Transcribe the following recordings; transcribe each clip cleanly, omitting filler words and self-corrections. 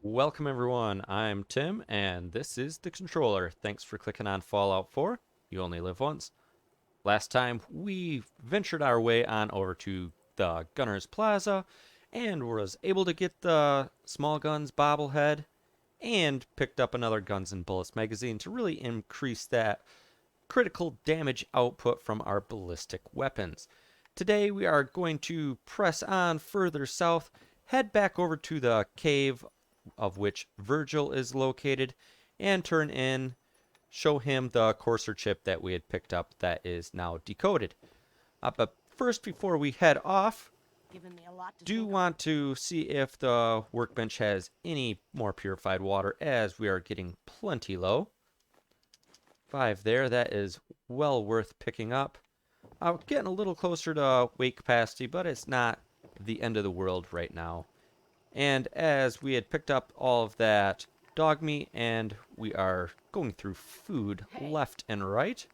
Welcome everyone, I'm Tim, and this is The Controller. Thanks for clicking on Fallout 4. You only live once. Last time, we ventured our way on over to the Gunner's Plaza, and was able to get the small guns bobblehead, and picked up another Guns and Bullets magazine to really increase that critical damage output from our ballistic weapons. Today we are going to press on further south, head back over to the cave of which Virgil is located, and turn in, show him the courser chip that we had picked up that is now decoded. But first, before we head off, do want to see if the workbench has any more purified water, as we are getting plenty low. 5 there, that is well worth picking up. Getting a little closer to weight capacity, but it's not the end of the world right now. And as we had picked up all of that dog meat and we are going through food left and right,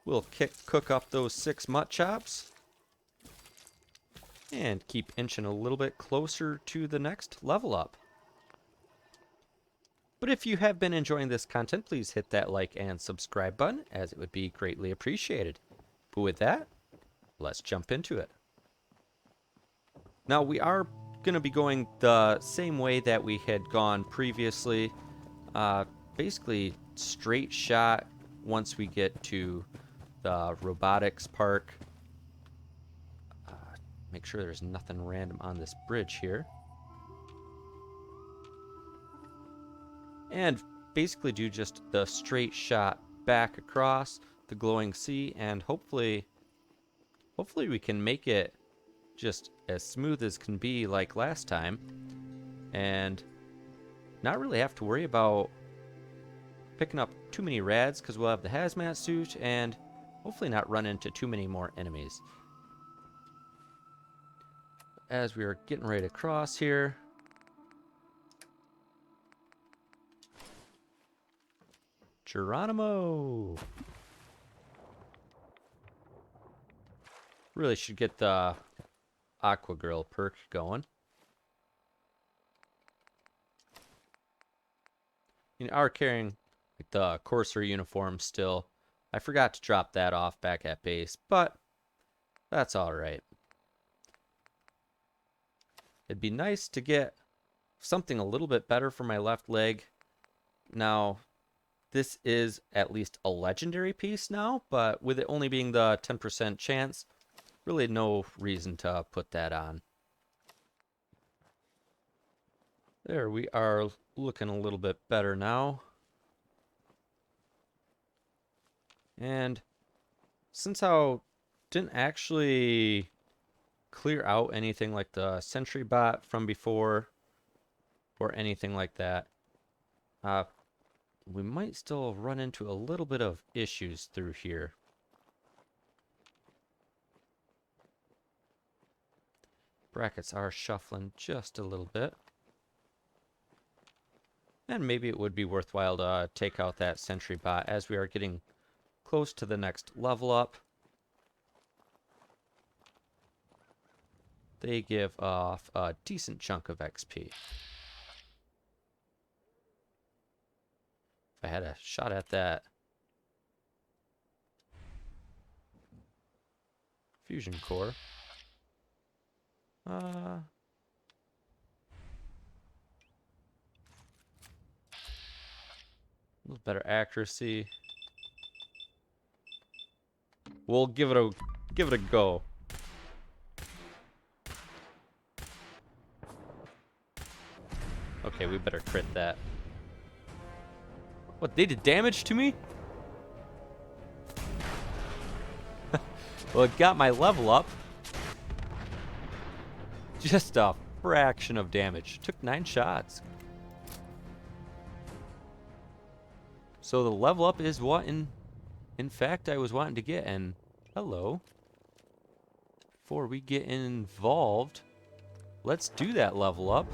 we'll cook up those 6 mutt chops and keep inching a little bit closer to the next level up. But if you have been enjoying this content, please hit that like and subscribe button, as it would be greatly appreciated. But with that, let's jump into it. Now we are going to be going the same way that we had gone previously. Basically straight shot once we get to the robotics park. Make sure there's nothing random on this bridge here. And basically do just the straight shot back across the glowing sea, and hopefully we can make it just as smooth as can be like last time, and not really have to worry about picking up too many rads, because we'll have the hazmat suit, and hopefully not run into too many more enemies. As we are getting ready to cross here, Geronimo! Really should get the Aqua Girl perk going. You are carrying like the Courser uniform still. I forgot to drop that off back at base, but that's alright. It'd be nice to get something a little bit better for my left leg. Now, this is at least a legendary piece now, but with it only being the 10% chance, really no reason to put that on. There, we are looking a little bit better now. And since I didn't actually clear out anything like the sentry bot from before or anything like that, we might still run into a little bit of issues through here. Brackets are shuffling just a little bit. And maybe it would be worthwhile to take out that sentry bot as we are getting close to the next level up. They give off a decent chunk of XP. If I had a shot at that fusion core. A little better accuracy. We'll give it a go. Okay, we better crit that. What, they did damage to me? Well, it got my level up. Just a fraction of damage. Took 9 shots. So the level up is what in fact I was wanting to get. And hello. Before we get involved, let's do that level up.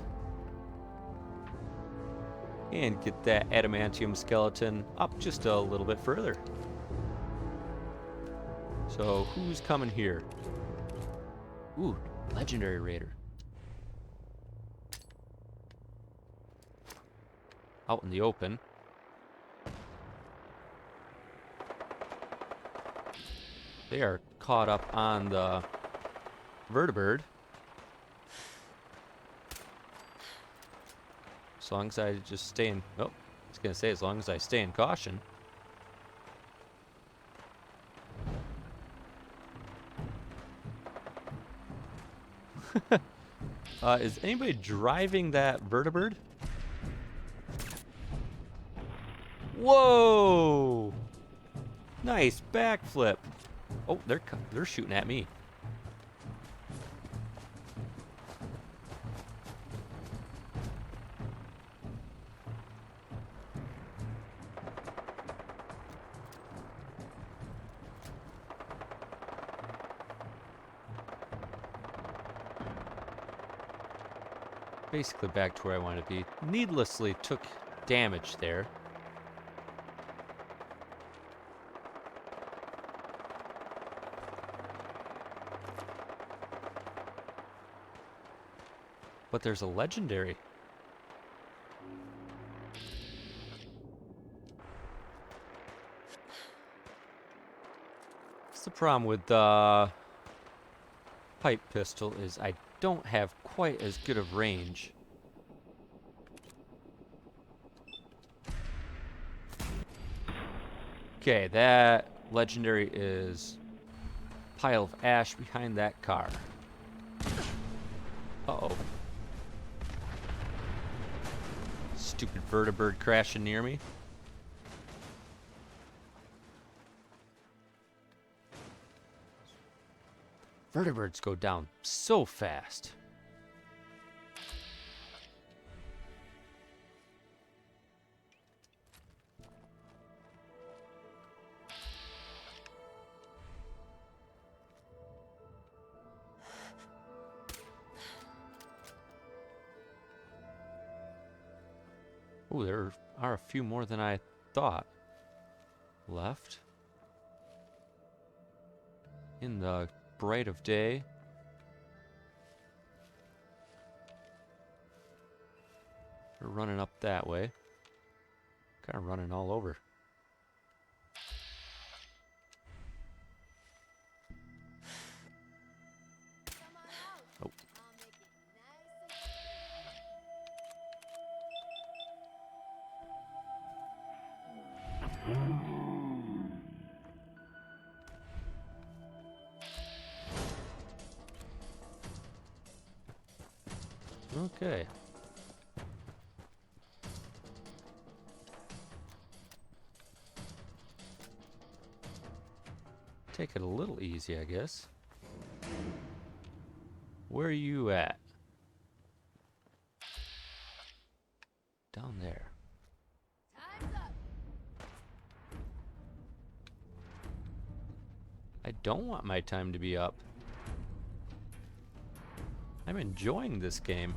And get that adamantium skeleton up just a little bit further. So who's coming here? Ooh, legendary raider. out in the open. They are caught up on the vertibird. As long as I just stay in... Oh, I was going to say, as long as I stay in caution. Is anybody driving that vertibird? Whoa! Nice backflip. Oh, they're shooting at me. Basically back to where I want to be. Needlessly took damage there. But there's a legendary. What's the problem with the pipe pistol is I don't have quite as good of range. Okay, that legendary is pile of ash behind that car. Uh-oh. Stupid vertibird crashing near me. Vertibirds go down so fast. Oh, there are a few more than I thought left. In the bright of day. They're running up that way. Kind of running all over. Oh. Okay. Take it a little easy, I guess. Where are you at? Down there. I don't want my time to be up. I'm enjoying this game.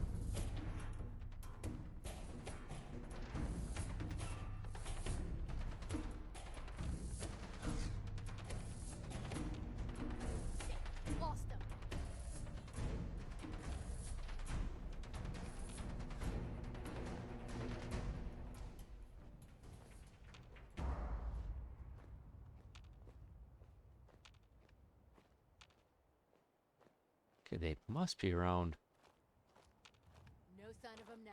Okay, they must be around. No sign of him now.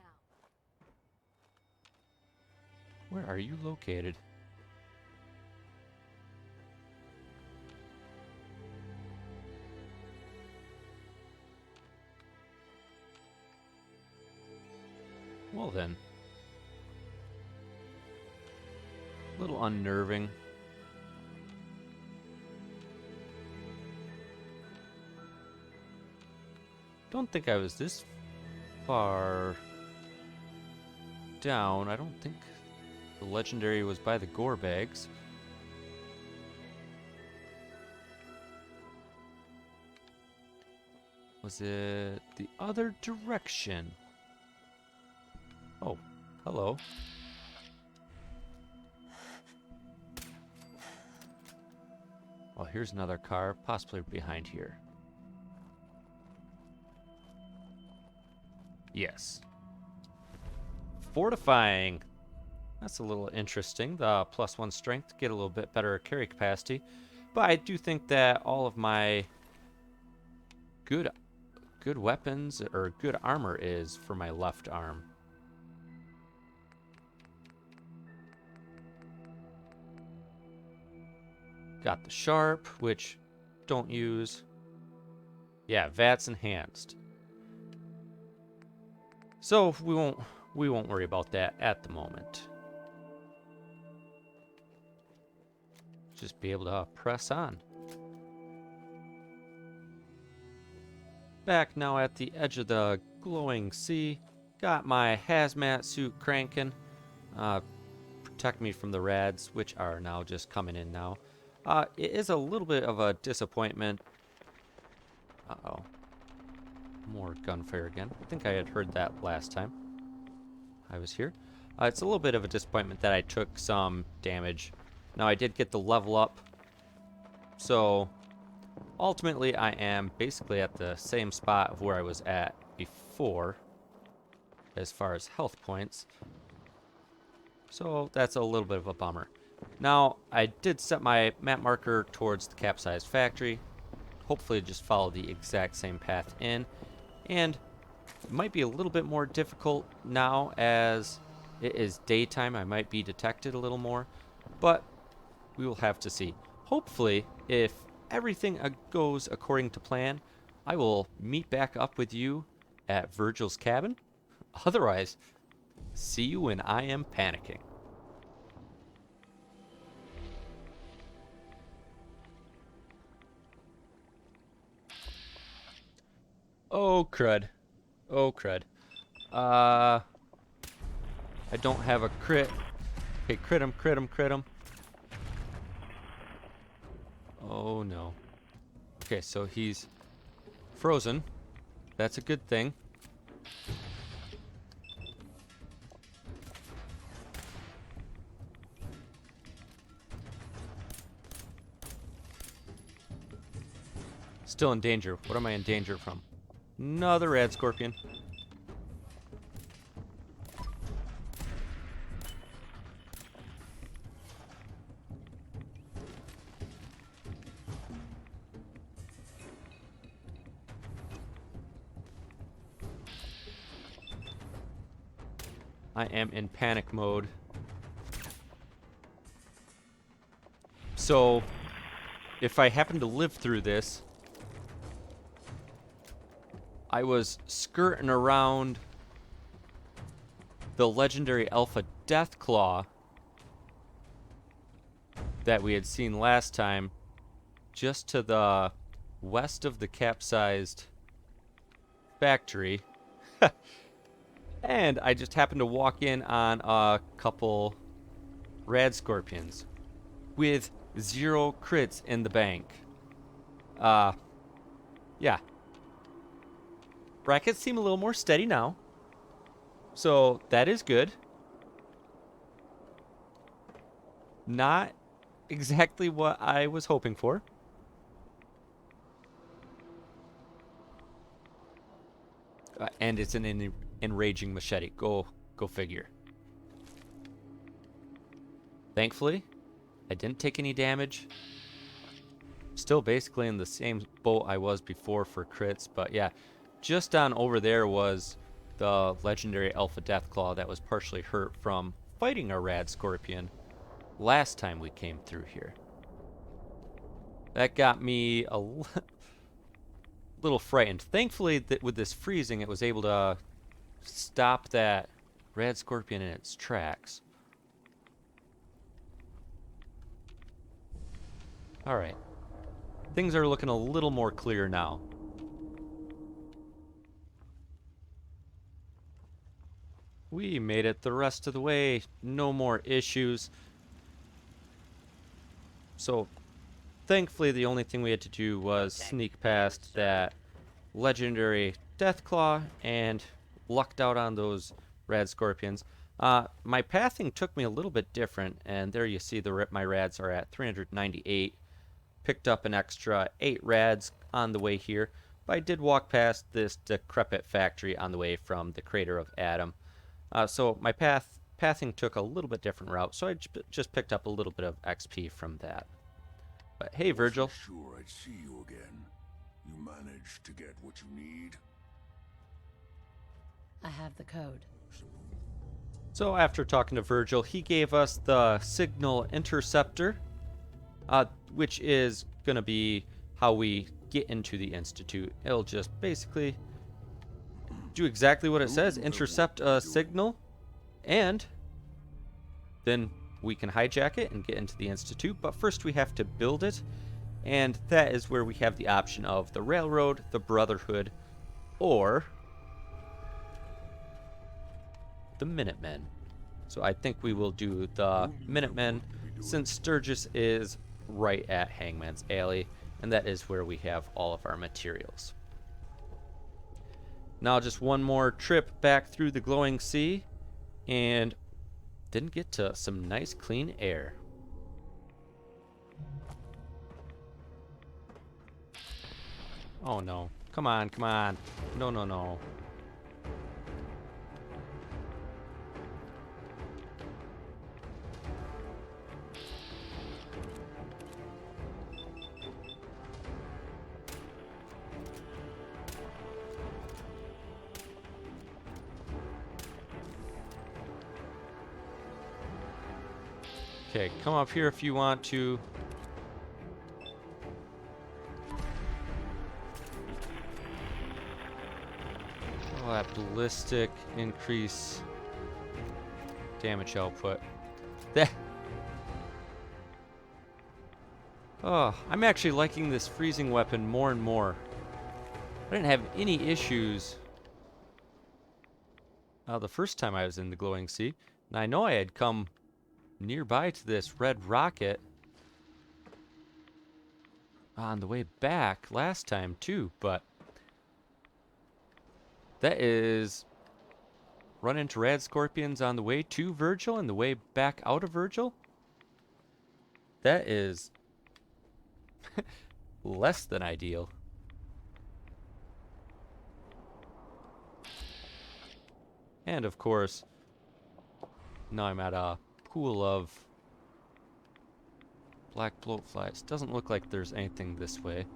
Where are you located? Well then. A little unnerving. Don't think I was this far down. I don't think the legendary was by the gore bags. Was it the other direction? Oh, hello. Well, here's another car, possibly behind here. Yes. Fortifying. That's a little interesting. The +1 strength, get a little bit better carry capacity. But I do think that all of my good weapons or good armor is for my left arm. Got the sharp, which don't use. Yeah, VAT's enhanced. So we won't worry about that at the moment. Just be able to press on. Back now at the edge of the glowing sea. Got my hazmat suit cranking. Protect me from the rads, which are now just coming in now. It is a little bit of a disappointment. Uh-oh. More gunfire again. I think I had heard that last time I was here. It's a little bit of a disappointment that I took some damage. Now, I did get the level up. So, ultimately, I am basically at the same spot of where I was at before as far as health points. So, that's a little bit of a bummer. Now, I did set my map marker towards the capsized factory. Hopefully, just follow the exact same path in. And it might be a little bit more difficult now as it is daytime. I might be detected a little more. But we will have to see. Hopefully, if everything goes according to plan, I will meet back up with you at Virgil's cabin. Otherwise, see you when I am panicking. Oh, crud. Oh, crud. I don't have a crit. Okay, crit him, crit him, crit him. Oh, no. Okay, so he's frozen. That's a good thing. Still in danger. What am I in danger from? Another rad scorpion. I am in panic mode. So, if I happen to live through this, I was skirting around the legendary Alpha Deathclaw that we had seen last time, just to the west of the capsized factory. And I just happened to walk in on a couple rad scorpions with 0 crits in the bank. Yeah. Brackets seem a little more steady now. So that is good. Not exactly what I was hoping for. And it's an enraging machete. Go figure. Thankfully, I didn't take any damage. Still basically in the same boat I was before for crits, but yeah. Just on over there was the legendary Alpha Deathclaw that was partially hurt from fighting a rad scorpion last time we came through here. That got me a little frightened. Thankfully, with this freezing, it was able to stop that rad scorpion in its tracks. Alright. Things are looking a little more clear now. We made it the rest of the way. No more issues. So, thankfully, the only thing we had to do was sneak past that legendary Deathclaw and lucked out on those rad scorpions. My pathing took me a little bit different, and there you see my rads are at 398. Picked up an extra 8 rads on the way here, but I did walk past this decrepit factory on the way from the crater of Adam. So my path pathing took a little bit different route, so I just picked up a little bit of XP from that. But hey, Virgil. Wasn't sure I'd see you again. You managed to get what you need? I have the code. So after talking to Virgil, he gave us the signal interceptor, which is going to be how we get into the Institute. It'll just basically do exactly what it says, intercept a signal, and then we can hijack it and get into the Institute. But first we have to build it, and that is where we have the option of the Railroad, the Brotherhood, or the Minutemen. So I think we will do the Minutemen, since Sturgis is right at Hangman's Alley, and that is where we have all of our materials. Now just one more trip back through the glowing sea, and then get to some nice clean air. Oh no, come on, come on. No, no, no. Okay, come up here if you want to. Oh, that ballistic increase damage output. That. Oh, I'm actually liking this freezing weapon more and more. I didn't have any issues the first time I was in the glowing sea, and I know I had come nearby to this red rocket on the way back last time too, but that is run into rad scorpions on the way to Virgil and the way back out of Virgil. That is less than ideal. And of course, now I'm at a pool of black bloatflies. Doesn't look like there's anything this way.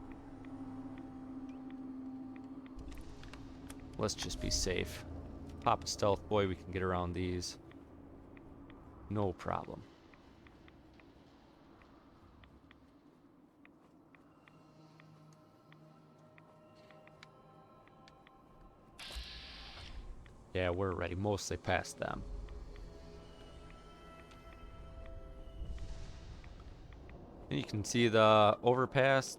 Let's just be safe. Pop a stealth boy, we can get around these. No problem. Yeah, we're already mostly past them. And you can see the overpass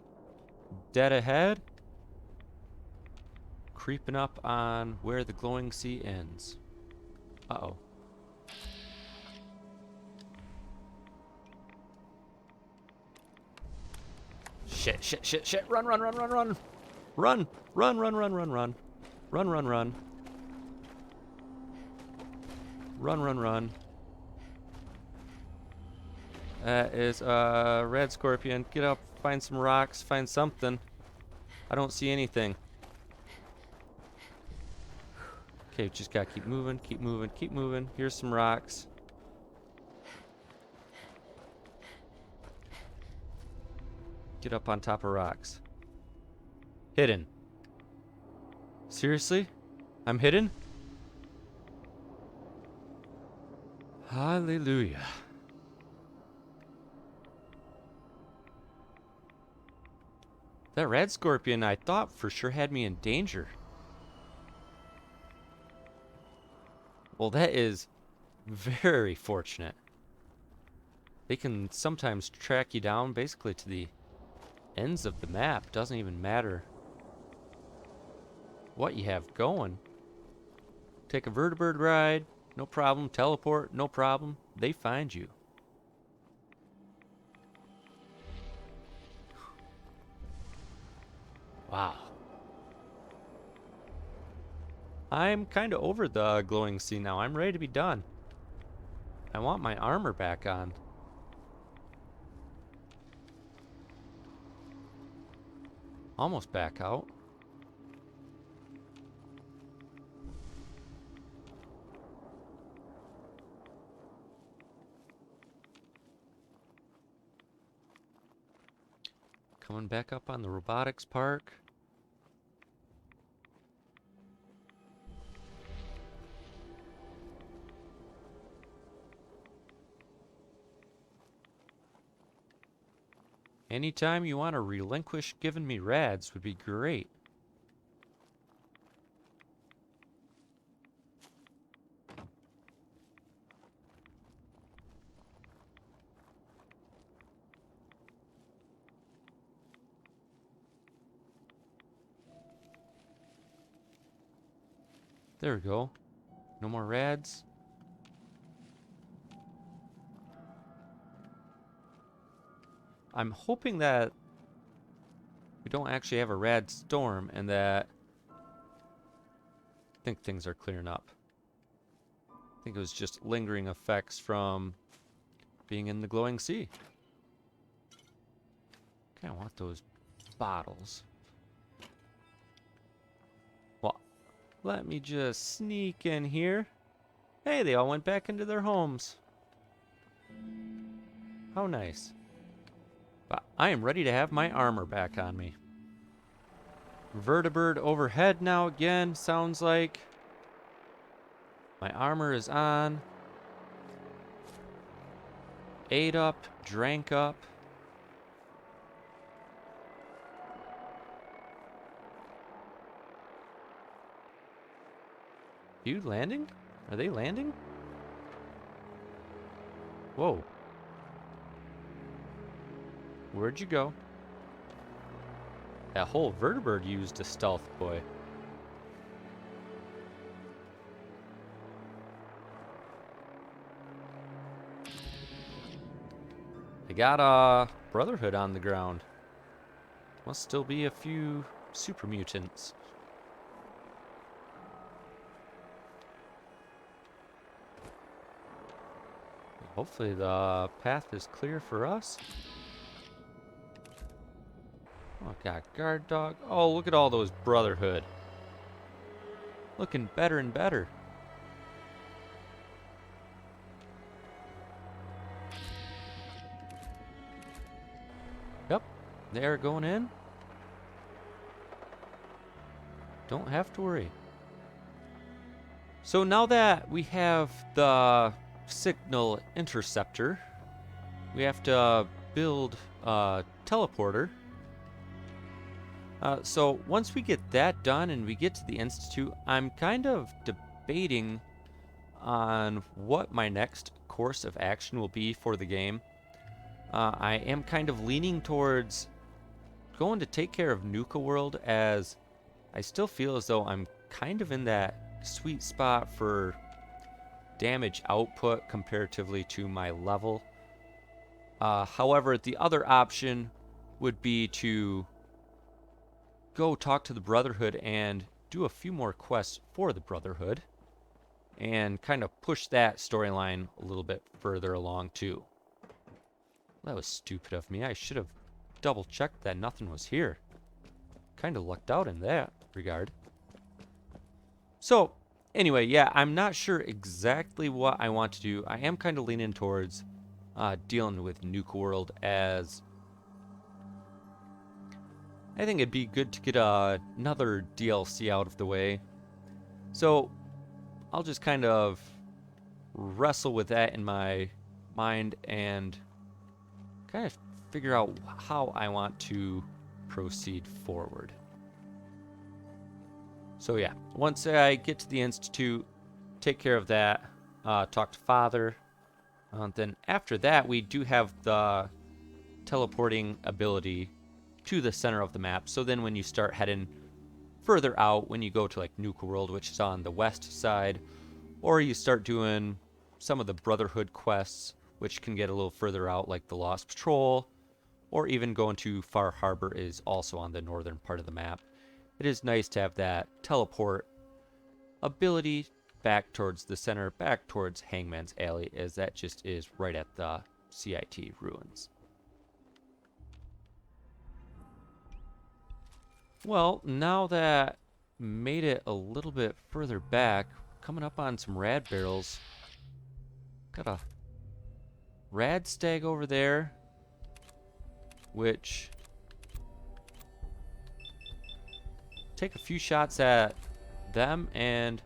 dead ahead, creeping up on where the glowing sea ends. Uh-oh. Shit, shit, shit, shit. Run, run, run, run, run. Run, run, run, run, run, run. Run, run, run. Run, run, run. That is a red scorpion. Get up, find some rocks, find something. I don't see anything. Okay, just gotta keep moving, keep moving, keep moving. Here's some rocks. Get up on top of rocks. Hidden. Seriously? I'm hidden? Hallelujah. That red scorpion I thought for sure had me in danger. Well, that is very fortunate. They can sometimes track you down basically to the ends of the map. Doesn't even matter what you have going. Take a vertibird ride, no problem. Teleport, no problem. They find you. Wow. I'm kind of over the glowing sea now. I'm ready to be done. I want my armor back on. Almost back out. coming back up on the robotics park. Anytime you want to relinquish giving me rads would be great. There we go. No more rads. I'm hoping that we don't actually have a rad storm and that I think things are clearing up. I think it was just lingering effects from being in the glowing sea. Kinda want those bottles. Well, let me just sneak in here. Hey, they all went back into their homes. How nice. But I am ready to have my armor back on me. Vertibird overhead now again, sounds like. My armor is on. Ate up, drank up. You landing? Are they landing? Whoa. Where'd you go? That whole vertibird used a stealth boy. I got a Brotherhood on the ground. Must still be a few super mutants. Hopefully the path is clear for us. Oh, got guard dog. Oh, look at all those Brotherhood. Looking better and better. Yep, they are going in. Don't have to worry. So now that we have the signal interceptor, we have to build a teleporter. So once we get that done and we get to the Institute, I'm kind of debating on what my next course of action will be for the game. I am kind of leaning towards going to take care of Nuka World, as I still feel as though I'm kind of in that sweet spot for damage output comparatively to my level. However, the other option would be to go talk to the Brotherhood and do a few more quests for the Brotherhood and kind of push that storyline a little bit further along too. That was stupid of me. I should have double checked that nothing was here. Kind of lucked out in that regard. So anyway, yeah, I'm not sure exactly what I want to do. I am kind of leaning towards dealing with Nuka World, as I think it'd be good to get another DLC out of the way. So I'll just kind of wrestle with that in my mind and kind of figure out how I want to proceed forward. So yeah, once I get to the Institute, take care of that, talk to Father. Then after that, we do have the teleporting ability to the center of the map. So then when you start heading further out, when you go to like Nuka World, which is on the west side, or you start doing some of the Brotherhood quests, which can get a little further out, like the Lost Patrol, or even going to Far Harbor is also on the northern part of the map. It is nice to have that teleport ability back towards the center, back towards Hangman's Alley, as that just is right at the CIT ruins. Well, now that made it a little bit further back, coming up on some rad barrels. Got a rad stag over there, which take a few shots at them and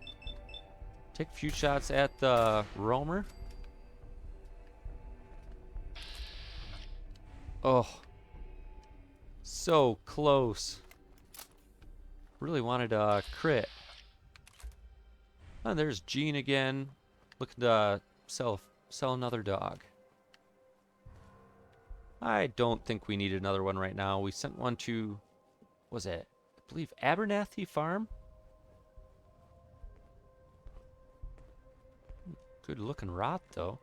take a few shots at the roamer. Oh, so close. Really wanted a crit. Oh, there's Gene again, looking to sell another dog. I don't think we need another one right now. We sent one to, was it, I believe, Abernathy Farm? Good looking rot, though.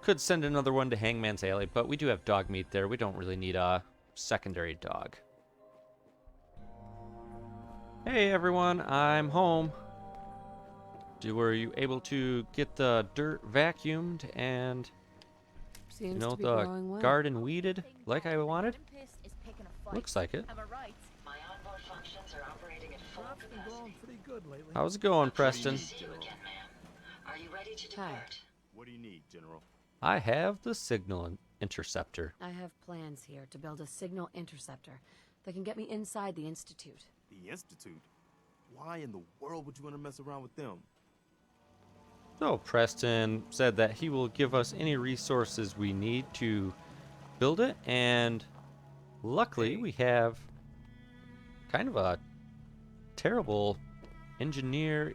Could send another one to Hangman's Alley, but we do have dog meat there. We don't really need a secondary dog. Hey everyone, I'm home. Were you able to get the dirt vacuumed and Seems you know to be the growing well. garden weeded like I wanted? Looks like it. My onboard functions are operating at full Crop's been growing capacity. pretty good lately. How's it going, Preston? See you again, ma'am. Are you ready to Hi. depart? What do you need, General? I have the signal interceptor. I have plans here to build a signal interceptor that can get me inside the Institute. The Institute? Why in the world would you want to mess around with them? So Preston said that he will give us any resources we need to build it, and luckily we have kind of a terrible engineer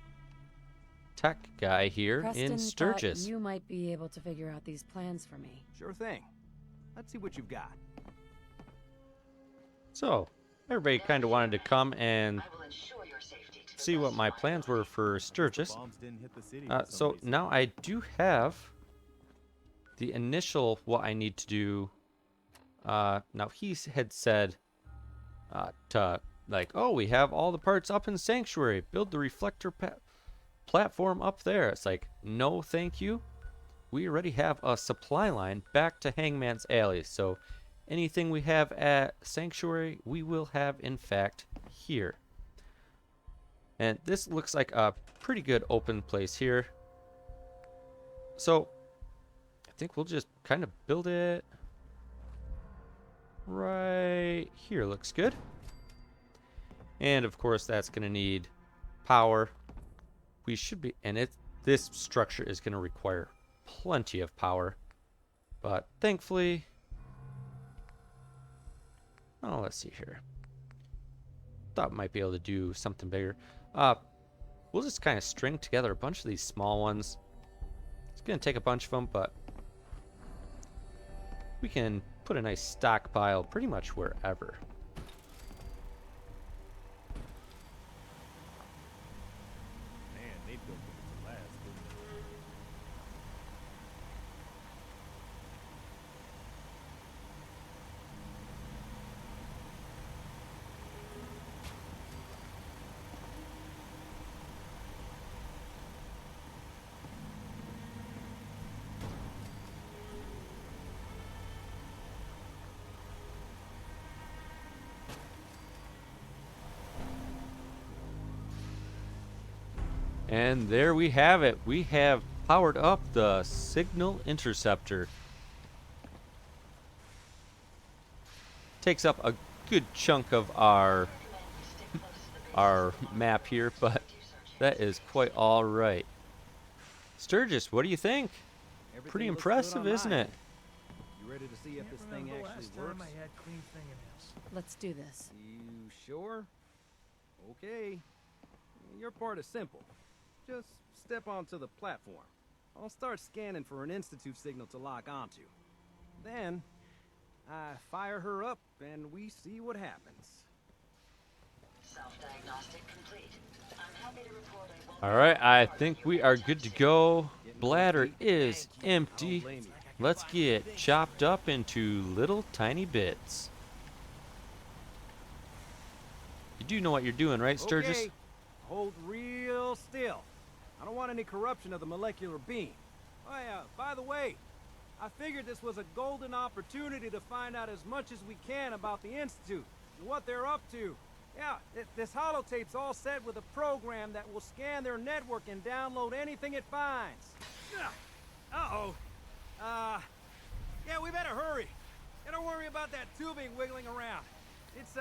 tech guy here Preston in thought Sturgis. you might be able to figure out these plans for me. Sure thing. Let's see what you've got. So everybody kind of wanted to come and I will ensure your safety to the see best what of my my plans were ability. for Sturgis. Bombs didn't hit the city for some So reason. now I do have the initial what I need to do. Now he had said to like, oh, we have all the parts up in Sanctuary. Build the reflector platform up there. It's like, no, thank you. We already have a supply line back to Hangman's Alley. So anything we have at Sanctuary, we will have in fact here. And this looks like a pretty good open place here. So I think we'll just kind of build it right here. Looks good. And of course that's going to need power. We should be, and this structure is going to require plenty of power. But thankfully, oh, let's see here. Thought might be able to do something bigger. We'll just kind of string together a bunch of these small ones. It's going to take a bunch of them, but we can put a nice stockpile pretty much wherever. Man, they built it to last, didn't they? And there we have it. We have powered up the signal interceptor. Takes up a good chunk of our map here, but that is quite all right. Sturgis, what do you think? Everything Pretty looks good impressive, on isn't mine. it? You ready to see if Can't this remember thing the actually last time works? I had clean fingernails. Let's do this. You sure? Okay. Your part is simple. Just step onto the platform. I'll start scanning for an Institute signal to lock onto. Then, I fire her up and we see what happens. Self-diagnostic complete. I'm happy to report I won't. All right, I think we are good to go. Bladder is empty. Don't blame you. Let's get chopped up into little tiny bits. You do know what you're doing, right, Sturgis? Okay. Hold real still. I don't want any corruption of the molecular beam. Oh yeah, by the way, I figured this was a golden opportunity to find out as much as we can about the Institute and what they're up to. Yeah, this holotape's all set with a program that will scan their network and download anything it finds. Uh-oh. Yeah, we better hurry. And don't worry about that tubing wiggling around. It's,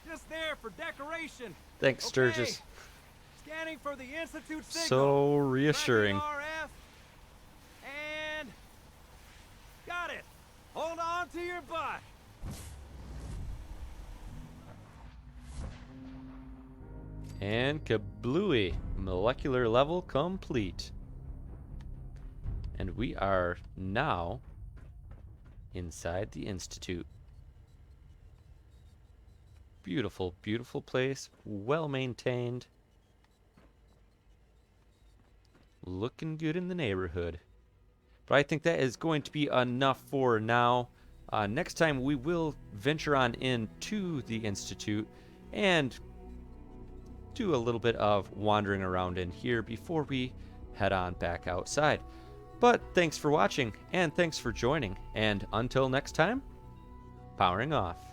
just there for decoration. Thanks, Okay. Sturgis. Scanning for the Institute signal. So reassuring. Tracking RF. And... got it. Hold on to your butt. And kablooey. Molecular level complete. And we are now inside the Institute. Beautiful, beautiful place. Well maintained. Looking good in the neighborhood. But I think that is going to be enough for now. Next time we will venture on into the Institute and do a little bit of wandering around in here before we head on back outside. But thanks for watching, and thanks for joining, and until next time, powering off.